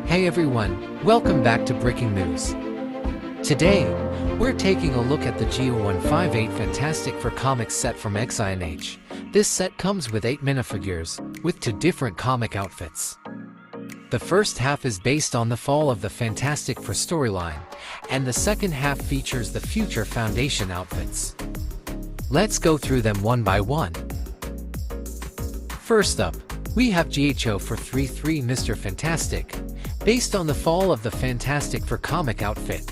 Hey everyone, welcome back to Breaking News. Today, we're taking a look at the G0158 FantasticFour comic set from XINH. This set comes with 8 minifigures, with 2 different comic outfits. The first half is based on the fall of the FantasticFour storyline, and the second half features the future Foundation outfits. Let's go through them one by one. First up, we have G0158 Mr. Fantastic, based on the fall of the FantasticFour comic outfit.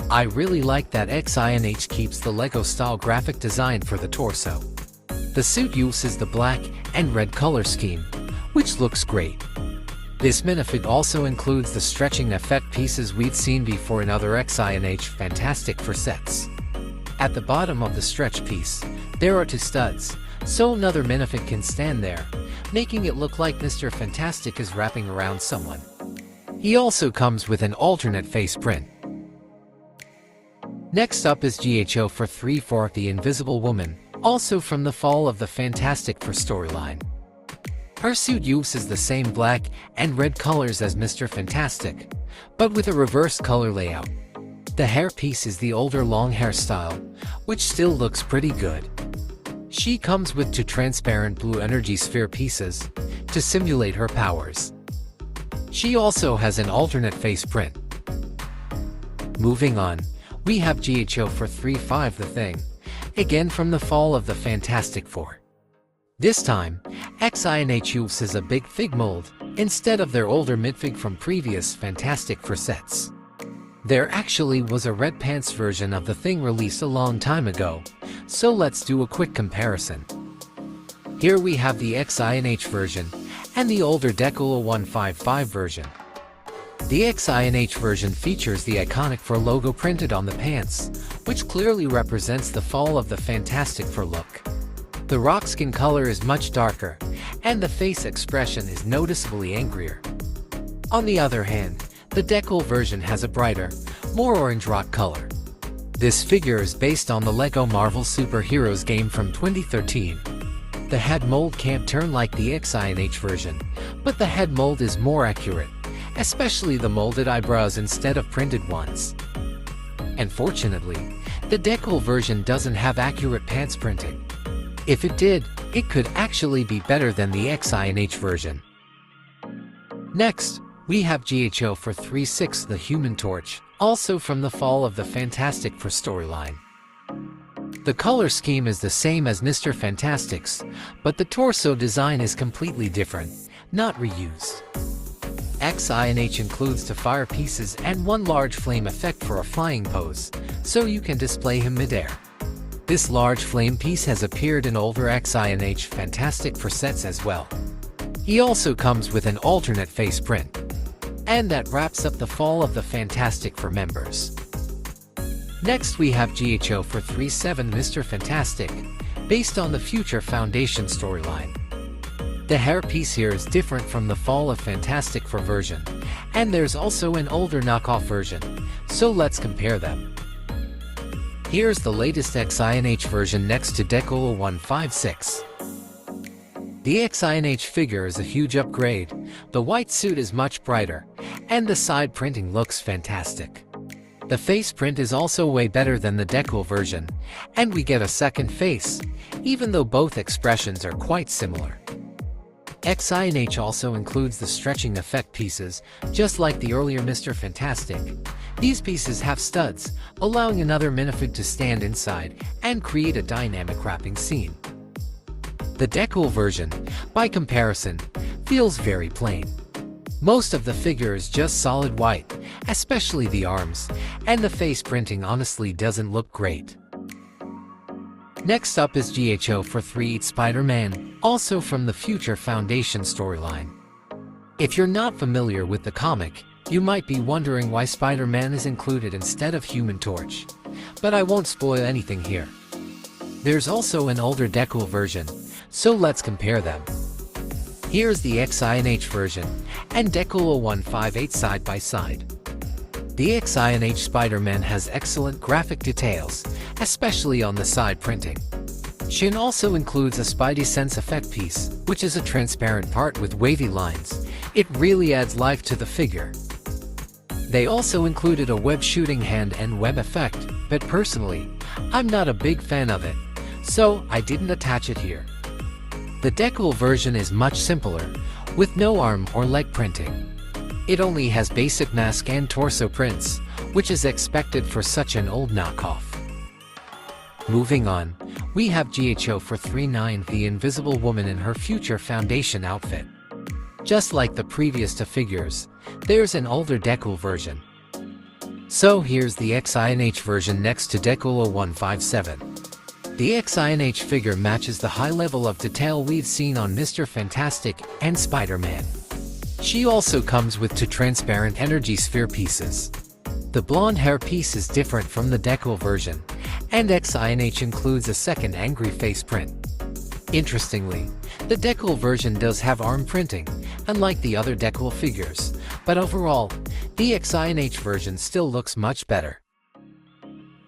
I really like that XINH keeps the Lego-style graphic design for the torso. The suit uses the black and red color scheme, which looks great. This minifig also includes the stretching effect pieces we'd seen before in other XINH FantasticFour sets. At the bottom of the stretch piece, there are 2 studs, so another minifig can stand there, making it look like Mr. Fantastic is wrapping around someone. He also comes with an alternate face print. Next up is G0158 The Invisible Woman, also from the fall of the FantasticFour storyline. Her suit uses the same black and red colors as Mr. Fantastic, but with a reverse color layout. The hairpiece is the older long hairstyle, which still looks pretty good. She comes with 2 transparent blue energy sphere pieces to simulate her powers. She also has an alternate face print. Moving on, we have G0158 The Thing, again from the fall of the FantasticFour. This time, XINH uses a big fig mold instead of their older midfig from previous FantasticFour sets. There actually was a red pants version of The Thing released a long time ago, so let's do a quick comparison. Here we have the XINH version and the older G0158 version. The XINH version features the iconic FOUR logo printed on the pants, which clearly represents the fall of the FantasticFour look. The rock skin color is much darker, and the face expression is noticeably angrier. On the other hand, the Decal version has a brighter, more orange rock color. This figure is based on the LEGO Marvel Superheroes game from 2013. The head mold can't turn like the XINH version, but the head mold is more accurate, especially the molded eyebrows instead of printed ones. Unfortunately, the Decal version doesn't have accurate pants printing. If it did, it could actually be better than the XINH version. Next, we have G0158 The Human Torch, also from the fall of the FantasticFour storyline. The color scheme is the same as Mr. Fantastic's, but the torso design is completely different, not reused. XINH includes 2 fire pieces and 1 large flame effect for a flying pose, so you can display him midair. This large flame piece has appeared in older XINH FantasticFour sets as well. He also comes with an alternate face print. And that wraps up the fall of the FantasticFour members. Next we have G0158 Mr. Fantastic, based on the future Foundation storyline. The hairpiece here is different from the fall of FantasticFour version, and there's also an older knockoff version, so let's compare them. Here's the latest XINH version next to G0158. The XINH figure is a huge upgrade, the white suit is much brighter, and the side printing looks fantastic. The face print is also way better than the Decal version, and we get a second face, even though both expressions are quite similar. XINH also includes the stretching effect pieces, just like the earlier Mr. Fantastic. These pieces have studs, allowing another minifig to stand inside and create a dynamic wrapping scene. The Decal version, by comparison, feels very plain. Most of the figure is just solid white, especially the arms, and the face printing honestly doesn't look great. Next up is G0158 Spider-Man, also from the future Foundation storyline. If you're not familiar with the comic, you might be wondering why Spider-Man is included instead of Human Torch, but I won't spoil anything here. There's also an older Decal version, so let's compare them. Here's the XINH version and G0158 side by side. The XINH Spider-Man has excellent graphic details, especially on the side printing. XINH also includes a Spidey Sense effect piece, which is a transparent part with wavy lines. It really adds life to the figure. They also included a web shooting hand and web effect, but personally, I'm not a big fan of it, so I didn't attach it here. The Deadpool version is much simpler, with no arm or leg printing. It only has basic mask and torso prints, which is expected for such an old knockoff. Moving on, we have G0158, the Invisible Woman in her future Foundation outfit. Just like the previous two figures, there's an older Deadpool version. So here's the XINH version next to G0157. The XINH figure matches the high level of detail we've seen on Mr. Fantastic and Spider-Man. She also comes with two transparent energy sphere pieces. The blonde hair piece is different from the Deadpool version, and XINH includes a second angry face print. Interestingly, the Deadpool version does have arm printing, unlike the other Deadpool figures, but overall, the XINH version still looks much better.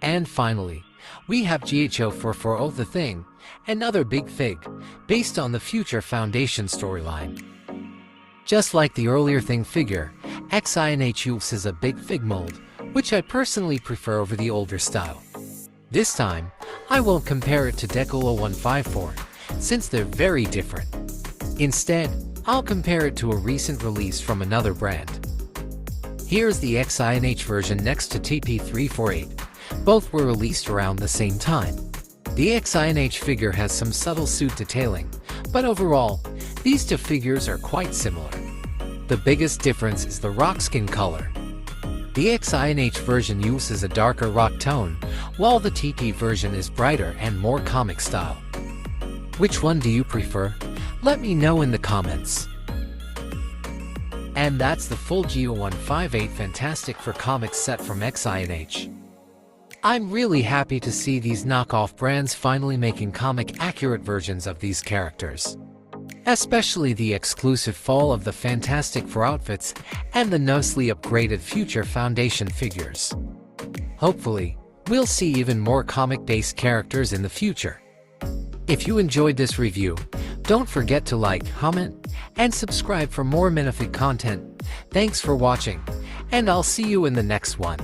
And finally, we have G0158 the Thing, another big fig, based on the future Foundation storyline. Just like the earlier Thing figure, XINH uses a big fig mold, which I personally prefer over the older style. This time, I won't compare it to G0154, since they're very different. Instead, I'll compare it to a recent release from another brand. Here's the XINH version next to TP348. Both were released around the same time. The XINH figure has some subtle suit detailing, but overall, these two figures are quite similar. The biggest difference is the rock skin color. The XINH version uses a darker rock tone, while the TP version is brighter and more comic style. Which one do you prefer? Let me know in the comments. And that's the full G0158 FantasticFour comics set from XINH. I'm really happy to see these knockoff brands finally making comic-accurate versions of these characters. Especially the exclusive fall of the FantasticFour outfits and the nicely upgraded future Foundation figures. Hopefully, we'll see even more comic-based characters in the future. If you enjoyed this review, don't forget to like, comment, and subscribe for more Minifig content. Thanks for watching, and I'll see you in the next one.